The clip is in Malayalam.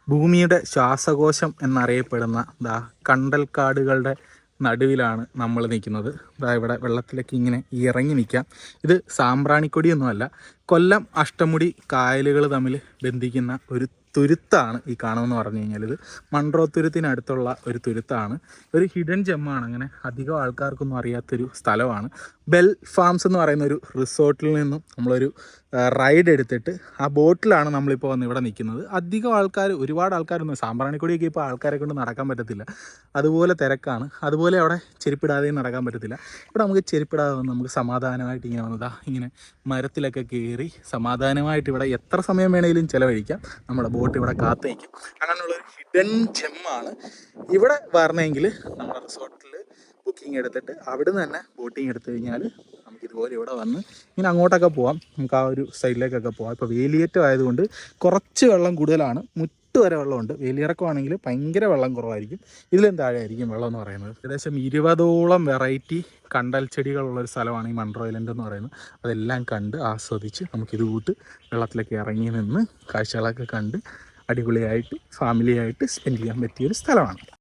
ഭൂമിയുടെ ശ്വാസകോശം എന്നറിയപ്പെടുന്ന കണ്ടൽക്കാടുകളുടെ നടുവിലാണ് നമ്മൾ നിൽക്കുന്നത്. ഇവിടെ വെള്ളത്തിലേക്ക് ഇങ്ങനെ ഇറങ്ങി നിൽക്കാം. ഇത് സാമ്പ്രാണിക്കൊടിയൊന്നുമല്ല, കൊല്ലം അഷ്ടമുടി കായലുകൾ തമ്മിൽ ബന്ധിക്കുന്ന ഒരു തുരുത്താണ് ഈ കാണുമെന്ന് പറഞ്ഞു കഴിഞ്ഞാൽ. ഇത് മൺട്രോ തുരുത്തിനടുത്തുള്ള ഒരു തുരുത്താണ്. ഒരു ഹിഡൻ ജെമ്മാണ്. അങ്ങനെ അധികം ആൾക്കാർക്കൊന്നും അറിയാത്തൊരു സ്ഥലമാണ്. ബെൽ ഫാംസ് എന്ന് പറയുന്ന ഒരു റിസോർട്ടിൽ നിന്നും നമ്മളൊരു റൈഡ് എടുത്തിട്ട് ആ ബോട്ടിലാണ് നമ്മളിപ്പോൾ വന്ന് ഇവിടെ നിൽക്കുന്നത്. അധികം ആൾക്കാർ, ഒരുപാട് ആൾക്കാരൊന്നും, സാമ്പ്രാണിക്കൊടിയൊക്കെ ഇപ്പോൾ ആൾക്കാരെ കൊണ്ട് നടക്കാൻ പറ്റത്തില്ല, അതുപോലെ തിരക്കാണ്. അതുപോലെ അവിടെ ചെരുപ്പിടാതെയും നടക്കാൻ പറ്റത്തില്ല. ഇവിടെ നമുക്ക് ചെരുപ്പിടാതെ വന്ന് നമുക്ക് സമാധാനമായിട്ട് ഇങ്ങനെ വന്നതാ ഇങ്ങനെ മരത്തിലൊക്കെ കയറി സമാധാനമായിട്ട് ഇവിടെ എത്ര സമയം വേണമെങ്കിലും ചിലവഴിക്കാം. നമ്മുടെ ബോട്ട് ഇവിടെ കാത്തു നിൽക്കും. അങ്ങനെയുള്ളൊരു ഹിഡൻ ജെമ്മാണ്. ഇവിടെ വരണമെങ്കിൽ നമ്മുടെ റിസോർട്ടിൽ ബുക്കിംഗ് എടുത്തിട്ട് അവിടെ നിന്ന് തന്നെ ബോട്ടിങ് എടുത്തു കഴിഞ്ഞാൽ നമുക്കിതുപോലെ ഇവിടെ വന്ന് ഇങ്ങനെ അങ്ങോട്ടൊക്കെ പോകാം. നമുക്ക് ആ ഒരു സൈഡിലേക്കൊക്കെ പോകാം. ഇപ്പോൾ വേലിയേറ്റം ആയതുകൊണ്ട് കുറച്ച് വെള്ളം കൂടുതലാണ്, മുട്ട് വരെ വെള്ളമുണ്ട്. വേലിയിറക്കമാണെങ്കിൽ ഭയങ്കര വെള്ളം കുറവായിരിക്കും. ഇതിലും താഴെ ആയിരിക്കും വെള്ളം എന്ന് പറയുന്നത്. ഏകദേശം 20ഓളം വെറൈറ്റി കണ്ടൽ ചെടികളുള്ളൊരു സ്ഥലമാണ് ഈ മൺട്രോ ഐലൻഡ് എന്ന് പറയുന്നത്. അതെല്ലാം കണ്ട് ആസ്വദിച്ച് നമുക്കിത് കൂട്ട് വെള്ളത്തിലേക്ക് ഇറങ്ങി നിന്ന് കാഴ്ചകളൊക്കെ കണ്ട് അടിപൊളിയായിട്ട് ഫാമിലിയായിട്ട് സ്പെൻഡ് ചെയ്യാൻ പറ്റിയൊരു സ്ഥലമാണ്.